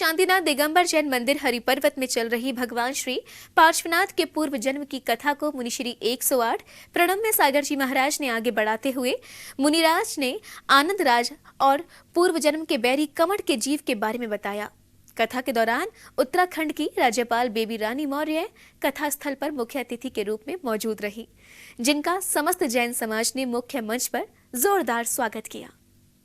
शांतिनाथ दिगंबर जैन मंदिर हरिपर्वत में चल रही भगवान श्री पार्श्वनाथ के पूर्व जन्म की कथा को मुनिश्री 108 प्रणम्य सागर जी महाराज ने आगे बढ़ाते हुए मुनिराज ने आनंद राज और पूर्व जन्म के बैरी कमट के जीव के बारे में बताया। कथा के दौरान उत्तराखंड की राज्यपाल बेबी रानी मौर्य कथा स्थल पर मुख्य अतिथि के रूप में मौजूद रही, जिनका समस्त जैन समाज ने मुख्य मंच पर जोरदार स्वागत किया।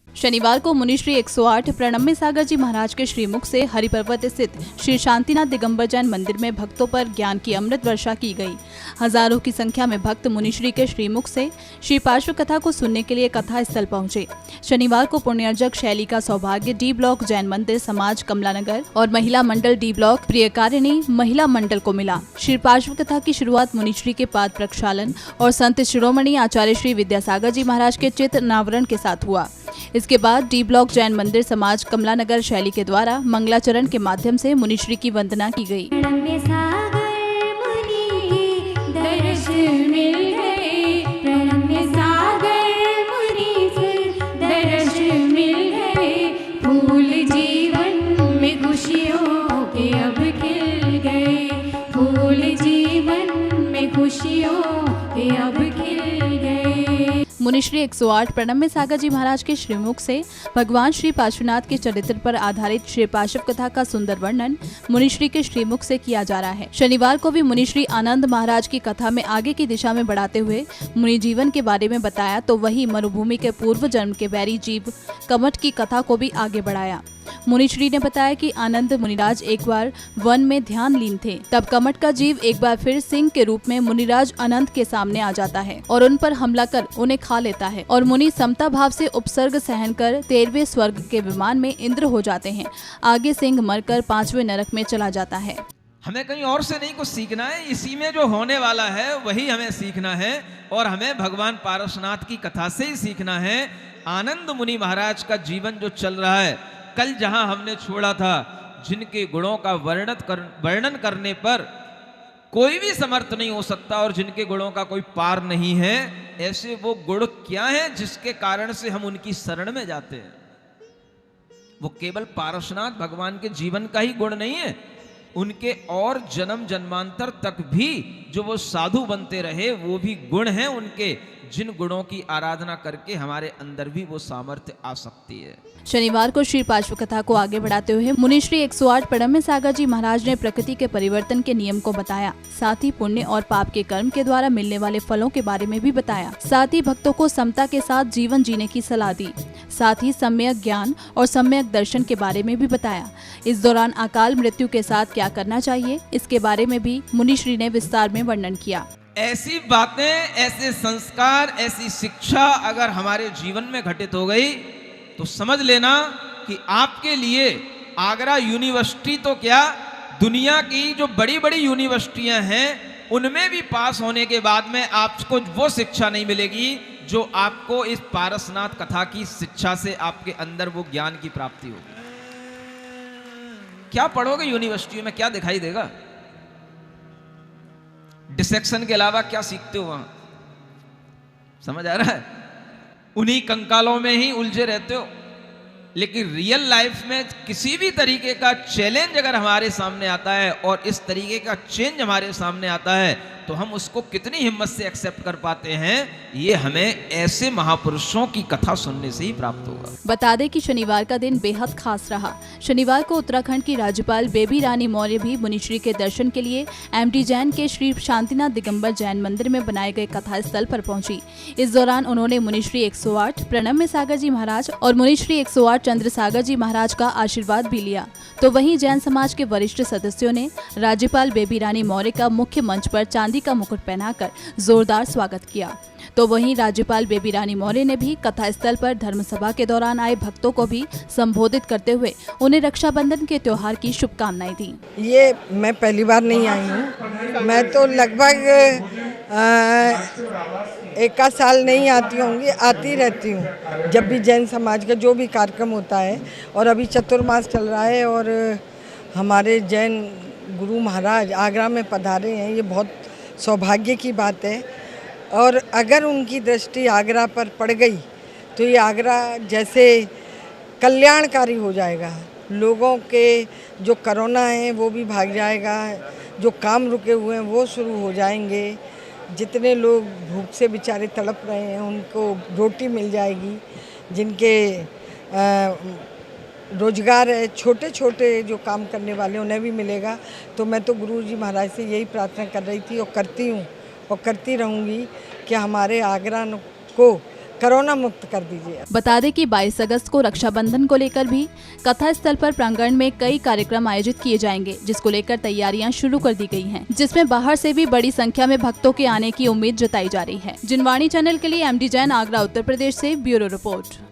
शनिवार को मुनिश्री 108 प्रणम्य सागर जी महाराज के श्रीमुख से हरिपर्वत स्थित श्री शांतिनाथ दिगंबर जैन मंदिर में भक्तों पर ज्ञान की अमृत वर्षा की गई। हजारों की संख्या में भक्त मुनिश्री के श्रीमुख से श्री पार्श्व कथा को सुनने के लिए कथा स्थल पहुंचे। शनिवार को पुण्यार्जक शैली का सौभाग्य डी ब्लॉक जैन मंदिर समाज कमलानगर और महिला मंडल डी ब्लॉक प्रियकारिणी महिला मंडल को मिला। श्री पार्श्व कथा की शुरुआत मुनिश्री के पाद प्रक्षालन और संत शिरोमणि आचार्य श्री विद्यासागर जी महाराज के चित्र नावरण के साथ हुआ। इसके बाद डी ब्लॉक जैन मंदिर समाज कमलानगर शैली के द्वारा मंगलाचरण के माध्यम से मुनिश्री की वंदना की गई। मुनिश्री 108 प्रणम्य सागर जी महाराज के श्रीमुख से भगवान श्री पार्श्वनाथ के चरित्र पर आधारित श्री पार्श्व कथा का सुंदर वर्णन मुनिश्री के श्रीमुख से किया जा रहा है। शनिवार को भी मुनिश्री आनंद महाराज की कथा में आगे की दिशा में बढ़ाते हुए मुनि जीवन के बारे में बताया, तो वही मरुभूमि के पूर्व जन्म के बैरी जीव कमट की कथा को भी आगे बढ़ाया। मुनिश्री ने बताया कि आनंद मुनिराज एक बार वन में ध्यान लीन थे, तब कमट का जीव एक बार फिर सिंह के रूप में मुनिराज अनंत के सामने आ जाता है और उन पर हमला कर उन्हें खा लेता है और मुनि समता भाव से उपसर्ग सहन कर 13वें स्वर्ग के विमान में इंद्र हो जाते हैं। आगे सिंह मरकर 5वें नरक में चला जाता है। हमें कहीं और से नहीं कुछ सीखना है, इसी में जो होने वाला है वही हमें सीखना है और हमें भगवान पार्श्वनाथ की कथा से ही सीखना है। आनंद मुनि महाराज का जीवन जो चल रहा है, कल जहां हमने छोड़ा था, जिनके गुणों का वर्णन करने पर कोई भी समर्थ नहीं हो सकता और जिनके गुणों का कोई पार नहीं है, ऐसे वो गुण क्या हैं जिसके कारण से हम उनकी शरण में जाते हैं। वो केवल पार्श्वनाथ भगवान के जीवन का ही गुण नहीं है, उनके और जन्म जन्मांतर तक भी जो वो साधु बनते रहे वो भी गुण हैं उनके, जिन गुणों की आराधना करके हमारे अंदर भी वो सामर्थ्य आ सकती है। शनिवार को श्री पार्श्व कथा को आगे बढ़ाते हुए मुनिश्री 108 प्रणम्य सागर जी महाराज ने प्रकृति के परिवर्तन के नियम को बताया, साथ ही पुण्य और पाप के कर्म के द्वारा मिलने वाले फलों के बारे में भी बताया। साथ ही भक्तों को समता के साथ जीवन जीने की सलाह दी। साथ ही सम्यक ज्ञान और सम्यक दर्शन के बारे में भी बताया। इस दौरान अकाल मृत्यु के साथ क्या करना चाहिए, इसके बारे में भी मुनिश्री ने विस्तार में वर्णन किया। ऐसी बातें, ऐसे संस्कार, ऐसी शिक्षा अगर हमारे जीवन में घटित हो गई तो समझ लेना कि आपके लिए आगरा यूनिवर्सिटी तो क्या, दुनिया की जो बड़ी बड़ी यूनिवर्सिटियां हैं उनमें भी पास होने के बाद में आपको वो शिक्षा नहीं मिलेगी जो आपको इस पार्श्वनाथ कथा की शिक्षा से आपके अंदर वो ज्ञान की प्राप्ति होगी। क्या पढ़ोगे यूनिवर्सिटी में, क्या दिखाई देगा? डिसेक्शन के अलावा क्या सीखते हो वहां? समझ आ रहा है? उन्हीं कंकालों में ही उलझे रहते हो। लेकिन रियल लाइफ में किसी भी तरीके का चैलेंज अगर हमारे सामने आता है और इस तरीके का चेंज हमारे सामने आता है तो हम उसको कितनी हिम्मत से एक्सेप्ट कर पाते हैं, ये हमें ऐसे महापुरुषों की कथा सुनने से ही प्राप्त होगा। बता दें कि शनिवार का दिन बेहद खास रहा। शनिवार को उत्तराखंड की राज्यपाल बेबी रानी मौर्य भी मुनिश्री के दर्शन के लिए एमटी जैन के श्री शांतिनाथ दिगंबर जैन मंदिर में बनाए गए कथा स्थल पर पहुंची। इस दौरान उन्होंने मुनिश्री 108 प्रणम्य सागर जी महाराज और मुनिश्री 108 चंद्र सागर जी महाराज का आशीर्वाद भी लिया। तो वहीं जैन समाज के वरिष्ठ सदस्यों ने राज्यपाल बेबी रानी मौर्य का मुख्य मंच पर चांदी का मुकुट पहनाकर जोरदार स्वागत किया। तो वहीं राज्यपाल बेबी रानी मौर्य ने भी कथा स्थल पर धर्म सभा के दौरान आए भक्तों को भी संबोधित करते हुए उन्हें रक्षाबंधन के त्योहार की शुभकामनाएं दी। ये मैं पहली बार नहीं आई हूँ, मैं तो लगभग एक आध साल नहीं आती होंगी, आती रहती हूँ जब भी जैन समाज का जो भी कार्यक्रम होता है। और अभी चतुर्मास चल रहा है और हमारे जैन गुरु महाराज आगरा में पधारे हैं, ये बहुत सौभाग्य की बात है। और अगर उनकी दृष्टि आगरा पर पड़ गई तो ये आगरा जैसे कल्याणकारी हो जाएगा। लोगों के जो कोरोना है वो भी भाग जाएगा, जो काम रुके हुए हैं वो शुरू हो जाएंगे, जितने लोग भूख से बेचारे तड़प रहे हैं उनको रोटी मिल जाएगी, जिनके रोजगार है, छोटे छोटे जो काम करने वाले उन्हें भी मिलेगा। तो मैं तो गुरु जी महाराज से यही प्रार्थना कर रही थी और करती हूँ और करती रहूँगी कि हमारे आगरा को कोरोना मुक्त कर दीजिए। बता दें कि 22 अगस्त को रक्षाबंधन को लेकर भी कथा स्थल पर प्रांगण में कई कार्यक्रम आयोजित किए जाएंगे, जिसको लेकर तैयारियां शुरू कर दी गई हैं, जिसमें बाहर से भी बड़ी संख्या में भक्तों के आने की उम्मीद जताई जा रही है। जिनवाणी चैनल के लिए MD जैन, आगरा, उत्तर प्रदेश से ब्यूरो रिपोर्ट।